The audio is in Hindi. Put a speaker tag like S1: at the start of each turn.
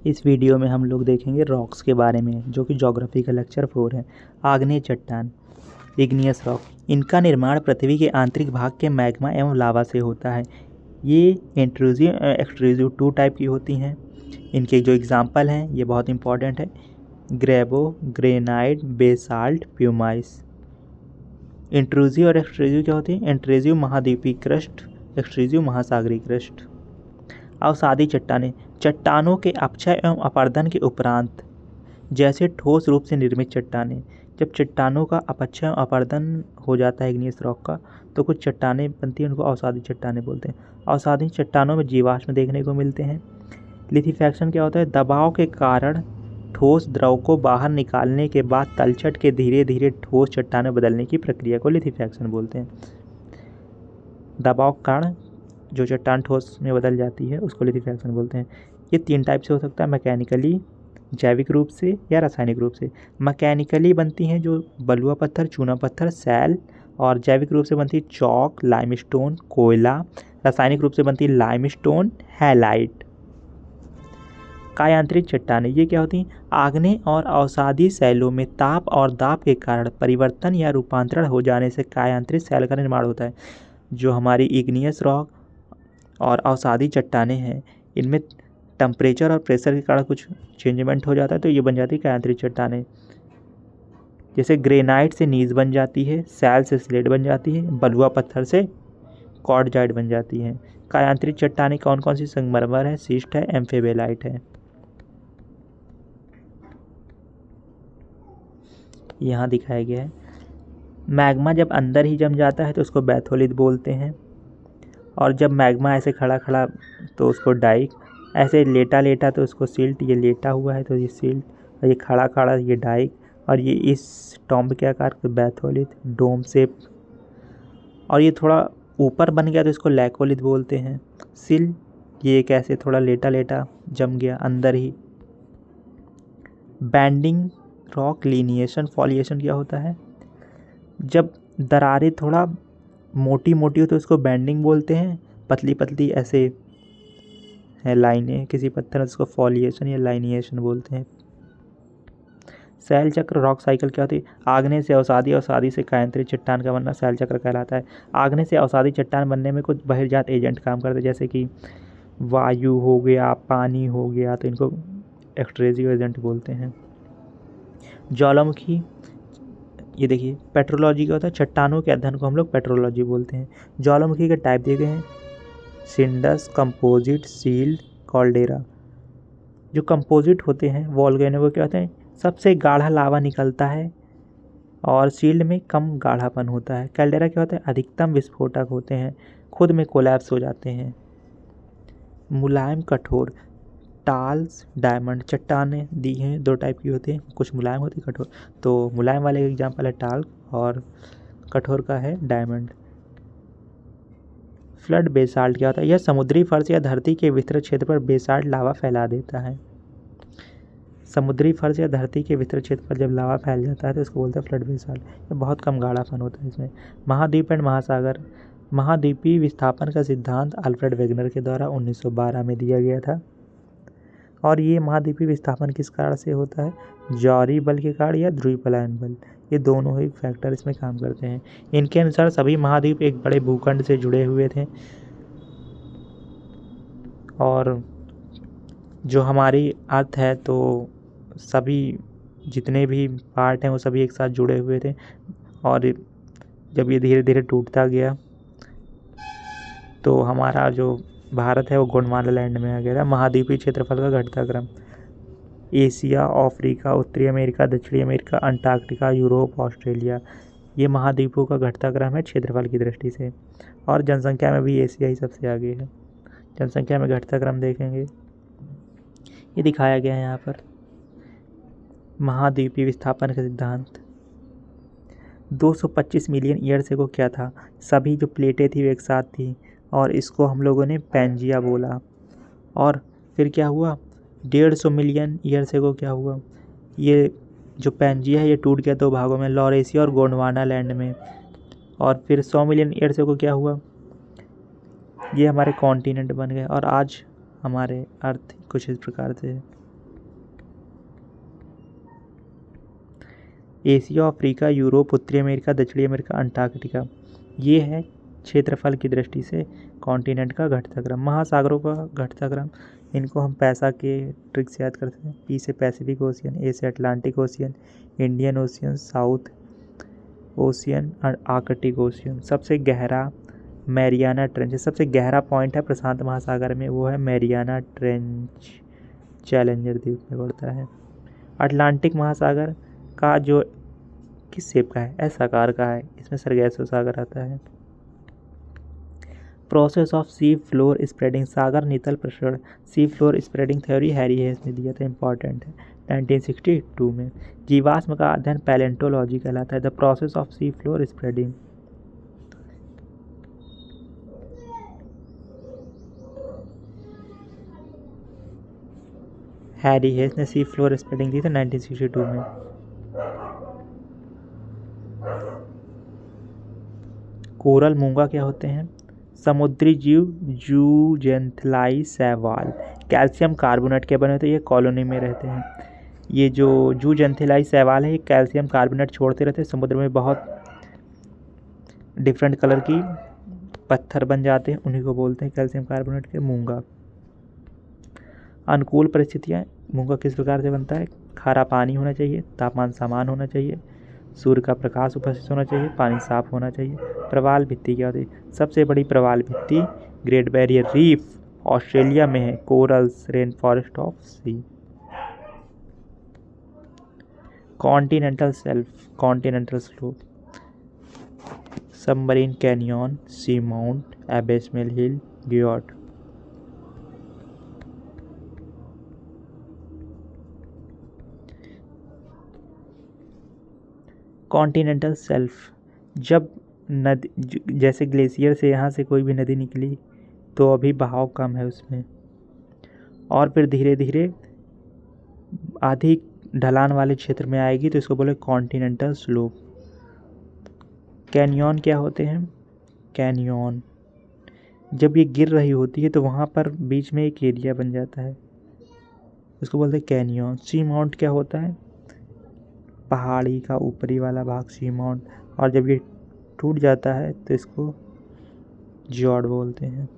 S1: इस वीडियो में हम लोग देखेंगे रॉक्स के बारे में, जो कि ज्योग्राफी का लेक्चर 4 है। आग्नेय चट्टान, इग्नियस रॉक। इनका निर्माण पृथ्वी के आंतरिक भाग के मैग्मा एवं लावा से होता है। ये इंट्रूसिव एक्सट्रूसिव 2 टाइप की होती हैं। इनके जो एग्जाम्पल हैं ये बहुत इंपॉर्टेंट है। ग्रेबो, ग्रेनाइट, बेसाल्ट, प्यूमाइस। इंट्रूसिव और एक्सट्रूसिव क्या होती है? इंट्रूसिव महाद्वीपीय क्रस्ट, एक्सट्रूसिव महासागरीय क्रस्ट। अवसादी चट्टानें, चट्टानों के अपक्षय एवं अपरदन के उपरांत जैसे ठोस रूप से निर्मित चट्टानें। जब चट्टानों का अपक्षय एवं अपरदन हो जाता है इग्नियस रॉक का, तो कुछ चट्टानें बनती हैं, उनको अवसादी चट्टानें बोलते हैं। अवसादी चट्टानों में जीवाश्म देखने को मिलते हैं। लिथेफैक्शन क्या होता है? दबाव के कारण ठोस द्रव को बाहर निकालने के बाद तलछट के धीरे धीरे ठोस चट्टानें बदलने की प्रक्रिया को लिथेफैक्शन बोलते हैं। दबाव के कारण जो चट्टान ठोस में बदल जाती है उसको लिथेफैक्शन बोलते हैं। ये 3 टाइप से हो सकता है, मैकेनिकली, जैविक रूप से या रासायनिक रूप से। मैकेनिकली बनती हैं जो बलुआ पत्थर, चूना पत्थर, सैल, और जैविक रूप से बनती है चॉक, लाइमस्टोन, कोयला। रासायनिक रूप से बनती है लाइमस्टोन, हैलाइट। कायांतरित चट्टानें ये क्या होती हैं? आग्नेय और अवसादी शैलों में ताप और दाब के कारण परिवर्तन या रूपांतरण हो जाने से कायांतरित शैल का निर्माण होता है। जो हमारी इग्नियस रॉक और अवसादी चट्टानें हैं, इनमें टेम्परेचर और प्रेशर के कारण कुछ चेंजमेंट हो जाता है, तो ये बन जाती है कायांतरित चट्टानें। जैसे ग्रेनाइट से नीज बन जाती है, सैल से स्लेट बन जाती है, बलुआ पत्थर से क्वार्टजाइट बन जाती है। कायांतरित चट्टानें कौन कौन सी? संगमरमर है, शिस्ट है, एम्फीबेलाइट है। यहाँ दिखाया गया है। मैग्मा जब अंदर ही जम जाता है तो उसको बैथोलिथ बोलते हैं, और जब मैग्मा ऐसे खड़ा खड़ा तो उसको डाइक, ऐसे लेटा लेटा तो उसको सिल्ट। ये लेटा हुआ है तो ये सिल्ट, और ये खड़ा खड़ा ये डाइक, और ये इस टॉम्ब के आकार के बैथोलिथ, डोम शेप। और ये थोड़ा ऊपर बन गया तो इसको लैकोलिथ बोलते हैं। सिल, ये एक ऐसे थोड़ा लेटा लेटा जम गया अंदर ही। बैंडिंग रॉक, लीनिएशन, फॉलिएशन क्या होता है? जब दरारें थोड़ा मोटी मोटी हो तो उसको बैंडिंग बोलते हैं। पतली पतली ऐसे है लाइनें किसी पत्थर, उसको फॉलिएशन या लाइनिएशन बोलते हैं। शैल चक्र, रॉक साइकिल क्या होती है? आग्नेय से अवसादी, अवसादी से कायांतरित चट्टान का बनना शैल चक्र कहलाता है। आग्नेय से अवसादी चट्टान बनने में कुछ बहिर्जात एजेंट काम करते हैं, जैसे कि वायु हो गया, पानी हो गया, तो इनको एक्सट्रेजिव एजेंट बोलते हैं। ज्वालामुखी, ये देखिए पेट्रोलॉजी क्या होता है? चट्टानों के अध्ययन को हम लोग पेट्रोलॉजी बोलते हैं। ज्वालामुखी के टाइप दिए गए हैं, सिंडस, कंपोजिट, सील्ड, कॉल्डेरा। जो कंपोजिट होते हैं वोल्केनो को क्या होते हैं? सबसे गाढ़ा लावा निकलता है, और सील्ड में कम गाढ़ापन होता है। कैल्डेरा क्या होता है? अधिकतम विस्फोटक होते हैं, खुद में कोलैप्स हो जाते हैं। मुलायम, कठोर, टाल्स, डायमंड। चट्टानें दी हैं 2 टाइप की होती हैं, कुछ मुलायम होती है, कठोर। तो मुलायम वाले का एग्जाम्पल है टाल, और कठोर का है डायमंड। फ्लड बेसाल्ट क्या होता है? यह समुद्री फर्श या धरती के विस्तृत क्षेत्र पर बेसाल्ट लावा फैला देता है। समुद्री फर्श या धरती के विस्तृत क्षेत्र पर जब लावा फैल जाता है तो इसको बोलते हैं फ्लड बेसाल्ट। यह बहुत कम गाढ़ापन होता है इसमें। महाद्वीप एंड महासागर, महाद्वीपीय विस्थापन का सिद्धांत अल्फ्रेड वेगनर के द्वारा 1912 में दिया गया था। और ये महाद्वीपीय विस्थापन किस कारण से होता है? जॉरी बल के कारण या ध्रुवीय पलायन बल, ये दोनों ही फैक्टर इसमें काम करते हैं। इनके अनुसार सभी महाद्वीप एक बड़े भूखंड से जुड़े हुए थे, और जो हमारी अर्थ है तो सभी जितने भी पार्ट हैं वो सभी एक साथ जुड़े हुए थे, और जब ये धीरे धीरे टूटता गया तो हमारा जो भारत है वो गोंडवाना लैंड में आ गया था। महाद्वीपीय क्षेत्रफल का घटता क्रम, एशिया, अफ्रीका, उत्तरी अमेरिका, दक्षिणी अमेरिका, अंटार्कटिका, यूरोप, ऑस्ट्रेलिया, ये महाद्वीपों का घटता क्रम है क्षेत्रफल की दृष्टि से। और जनसंख्या में भी एशिया ही सबसे आगे है। जनसंख्या में घटता क्रम देखेंगे, ये दिखाया गया है यहाँ पर। महाद्वीपीय विस्थापन का सिद्धांत 225 मिलियन ईयर्स एगो क्या था? सभी जो प्लेटें थी वो एक साथ थी, और इसको हम लोगों ने पैंजिया बोला। और फिर क्या हुआ? 150 मिलियन ईयर्स एगो क्या हुआ? ये जो पैंजिया है ये टूट गया 2 भागों में, लॉरेशिया और गोंडवाना लैंड में। और फिर 100 मिलियन ईयर्स एगो क्या हुआ? ये हमारे कॉन्टिनेंट बन गए, और आज हमारे अर्थ कुछ इस प्रकार से है। एशिया, अफ्रीका, यूरोप, उत्तरी अमेरिका, दक्षिणी अमेरिका, अंटार्कटिका। ये है क्षेत्रफल की दृष्टि से कॉन्टिनेंट का घटता क्रम। महासागरों का घटता क्रम, इनको हम पैसा के ट्रिक से याद करते हैं। पी से पैसिफिक ओशियन, ए से Atlantic ocean, Indian ocean, south ocean और आर्कटिक ओशियन। सबसे गहरा मैरियाना ट्रेंच, सबसे गहरा पॉइंट है प्रशांत महासागर में, वो है मैरियाना ट्रेंच, चैलेंजर द्वीप में पड़ता है। अटलांटिक महासागर का जो किस शेप का है, एस आकार का है, इसमें सरगैसो सागर आता है। Process of sea floor spreading, सागर नितल प्रसरण, sea floor spreading theory Harry Hess ने दिया था, इंपॉर्टेंट है 1962 में। जीवाश्म का अध्ययन पैलेंटोलॉजी कहलाता है। The process of sea floor spreading, Harry Hess ने सी फ्लोर स्प्रेडिंग दी थी 1962 में। कोरल मूंगा क्या होते हैं? समुद्री जीव जूजेंथलाई शैवाल, कैल्शियम कार्बोनेट के बने होते हैं, ये कॉलोनी में रहते हैं। ये जो जूजेंथलाई शैवाल है, ये कैल्शियम कार्बोनेट छोड़ते रहते हैं, समुद्र में बहुत डिफरेंट कलर की पत्थर बन जाते हैं, उन्हीं को बोलते हैं कैल्शियम कार्बोनेट के मूंगा। अनुकूल परिस्थितियाँ, मूंगा किस प्रकार से बनता है? खारा पानी होना चाहिए, तापमान समान होना चाहिए, सूर्य का प्रकाश उपस्थित होना चाहिए, पानी साफ होना चाहिए। प्रवाल भित्ति क्या होती है? सबसे बड़ी प्रवाल भित्ति ग्रेट बैरियर रीफ ऑस्ट्रेलिया में है। Corals rainforest of sea. Continental shelf, continental slope, submarine canyon, seamount, abyssal hill, guyot. Continental shelf, जब नदी जैसे ग्लेशियर से यहाँ से कोई भी नदी निकली तो अभी बहाव कम है उसमें, और फिर धीरे धीरे आधी ढलान वाले क्षेत्र में आएगी तो इसको बोले कॉन्टिनेंटल स्लोप। कैनियन क्या होते हैं? कैनियन जब ये गिर रही होती है तो वहाँ पर बीच में एक एरिया बन जाता है, उसको बोलते हैं कैनियन। सी माउंट क्या होता है? पहाड़ी का ऊपरी वाला भाग सी माउंट, और जब ये टूट जाता है तो इसको जॉर्ड बोलते हैं।